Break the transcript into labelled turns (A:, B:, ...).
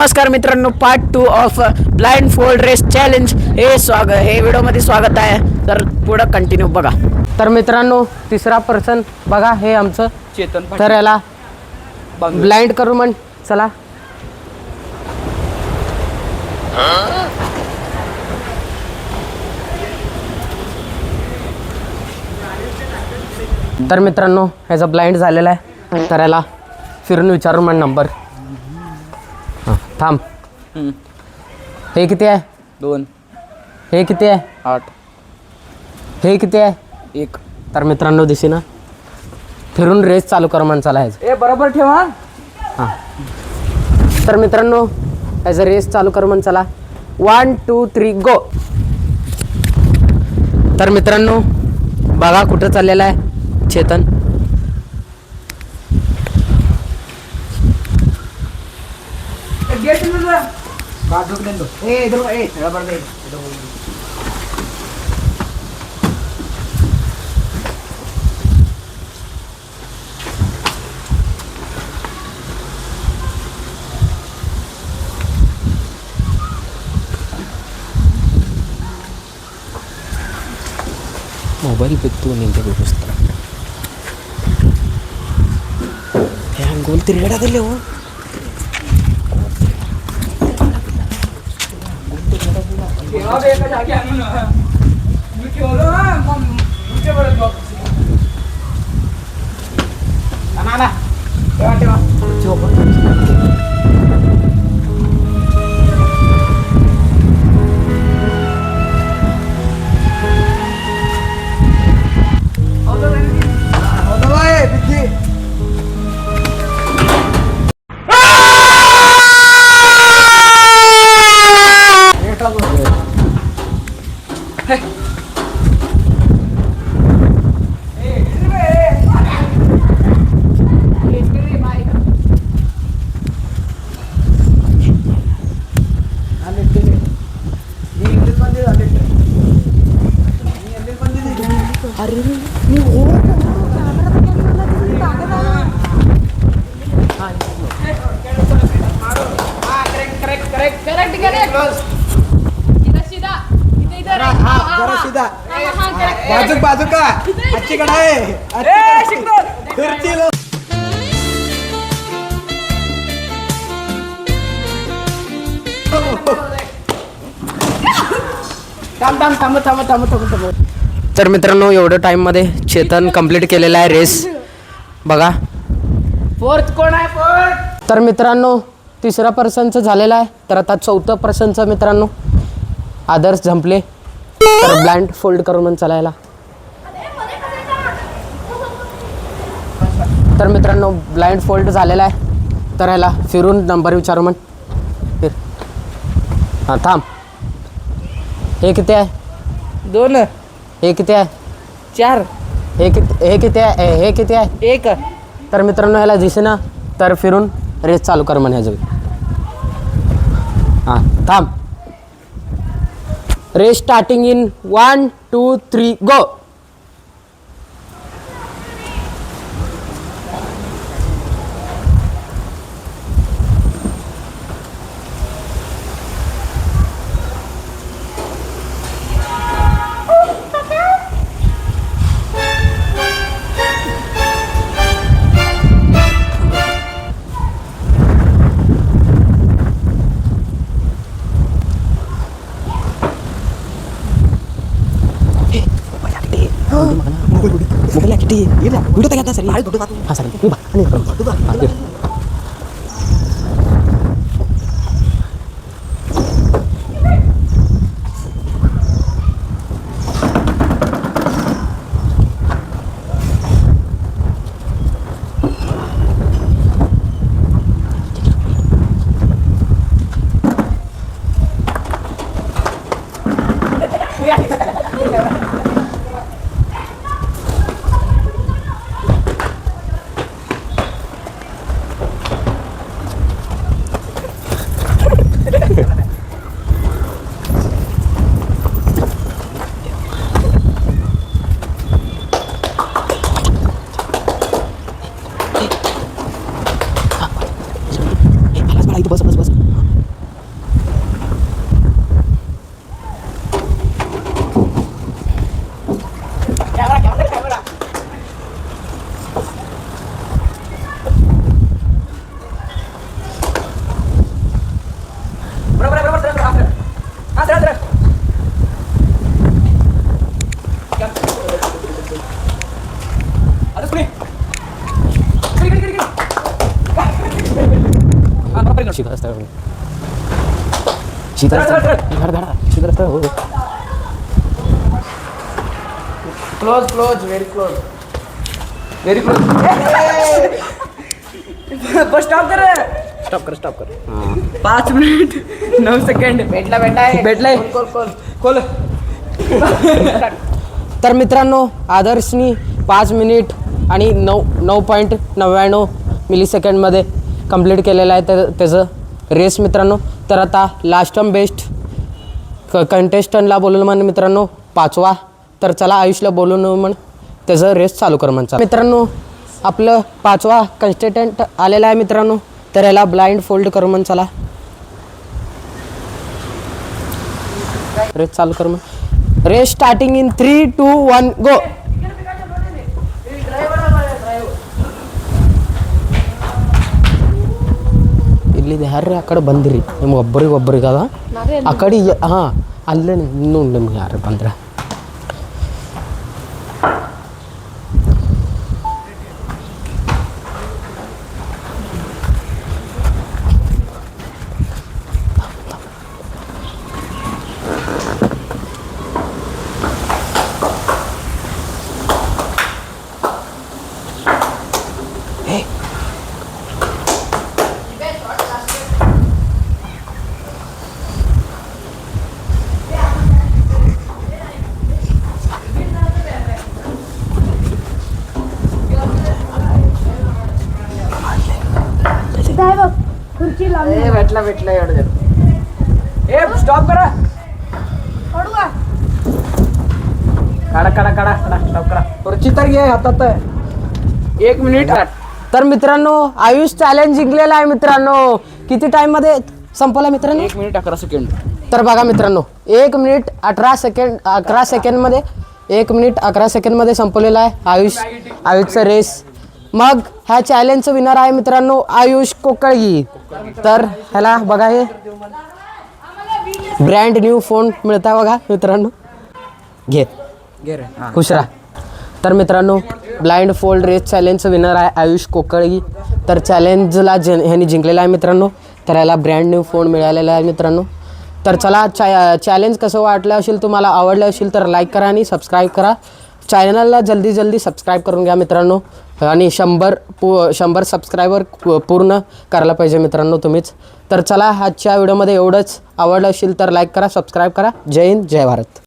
A: नमस्कार मित्रांनो, part 2 of blindfold race challenge हे व्हिडिओमध्ये स्वागत आहे. तर पुढं कंटिन्यू बघा.
B: तर मित्रांनो, तिसरा पर्सन बघा, हे आमचं
C: चेतन.
B: तर याला ब्लाइंड करू म्हण. चला. तर मित्रांनो, ह्याचा ब्लाइंड झालेला आहे. तर याला फिरून विचारू म्हण नंबर. थांब. हे किती आहे?
C: 2.
B: हे किती आहे?
C: 8.
B: हे किती आहे?
C: 1.
B: तर मित्रांनो, दिसेना फिरून रेस चालू कर म्हण. चला ह्याचं.
C: ए बरोबर ठेवा.
B: हां. तर मित्रांनो, ह्याचा रेस चालू कर म्हण. चला. 1 2 3 गो. तर मित्रांनो, बघा कुठं चाललेला आहे चेतन. मोबाईल पिकतो नेमके गोष्ट हे गोल तिरगडा दिले हो.
C: बाजू का अच्छी कडा आहे.
B: तर मित्रांनो, एवढ्या टाइममध्ये चेतन कंप्लीट केलेला आहे रेस. बघा.
C: फोर्थ कोण आहे? फोर्थ.
B: तर मित्रांनो, तिसरा पर्सनचं झालेलं आहे. तर आता चौथं पर्सनचं मित्रांनो आदर्श झंपले. तर ब्लाइंड फोल्ड करून म्हण. चला याला. तर मित्रांनो, ब्लाइंड फोल्ड झालेला आहे. तर ह्याला फिरून नंबर विचारू म्हण. फिर. हां, थांब. हे किती आहे?
C: 2.
B: हे किती आहे?
C: 4.
B: हे किती आहे? हे किती आहे?
C: 1.
B: तर मित्रांनो, ह्याला दिसेना. तर फिरून रेस चालू कर म्हण ह्याचं. हां, थांब. Race starting in 1 2 3 go.
C: Close close very close very close बस स्टॉप कर 5 मिनिट 9 सेकंड भेटलाय खोल
B: तर मित्रांनो आदर्शनी 5 मिनिट आणि 9.99 मिलीसेकंडमध्ये कंप्लीट केलेलं आहे त्याचं रेस मित्रांनो. तर आता लास्ट टाइम बेस्ट कंटेस्टंटला बोलून म्हण मित्रांनो 5वा. तर चला आयुषला बोलून म्हण त्याचं रेस चालू कर म्हणचा मित्रांनो. आपलं 5वा कंटेस्टंट आलेला आहे मित्रांनो. तर याला ब्लाइंड फोल्ड करू म्हण. चला रेस चालू कर म्हण. रेस स्टार्टिंग इन 3, 2, 1 गो. ಇಲ್ಲಿ ಯಾರ್ರಿ ಆ ಕಡೆ ಬಂದಿರಿ ನಿಮ್ಗೆ ಒಬ್ಬರಿಗದ ಆ ಕಡೆ ಹಾಂ ಅಲ್ಲೇ ಇನ್ನೂ ನಿಮ್ಗೆ ಯಾರು ಬಂದ್ರೆ
C: भेटला एवढं ए स्टॉप करा काढा स्टॉप करा खुर्ची तर घे हातात 1 मिनिट.
B: तर मित्रांनो आयुष चॅलेंज जिंकलेला आहे मित्रांनो. किती टाईममध्ये संपवला मित्रांनो?
C: 1 मिनिट 11 सेकंड.
B: तर बघा मित्रांनो 1 मिनिट 11 सेकंडमध्ये 1 मिनिट 11 सेकंडमध्ये संपवलेला आहे आयुषचा रेस. मग ह्या चॅलेंजचं विनर आहे मित्रांनो आयुष कोकळगी. तर ह्याला बघा हे ब्रँड न्यू फोन मिळता बघा मित्रांनो. घे खुश राहा. तर मित्रांनो ब्लाइंड फोल्ड रेस चॅलेंजचं विनर आहे आयुष कोकळगी. तर चॅलेंजला ह्यांनी जिंकलेला आहे मित्रांनो. तर ह्याला ब्रँड न्यू फोन मिळालेला आहे मित्रांनो. तर चला चॅलेंज कसं वाटलं असेल तुम्हाला आवडलं असेल तर लाईक करा आणि सबस्क्राईब करा. चॅनलला जल्दी सबस्क्राईब करून घ्या मित्रांनो. आणि 100 सबस्क्रायबर पूर्ण करायला पाहिजे मित्रांनो तुम्हीच. तर चला आजच्या व्हिडिओमध्ये एवढंच. आवडलं असेल तर लाईक करा सबस्क्राईब करा. जय हिंद जय भारत.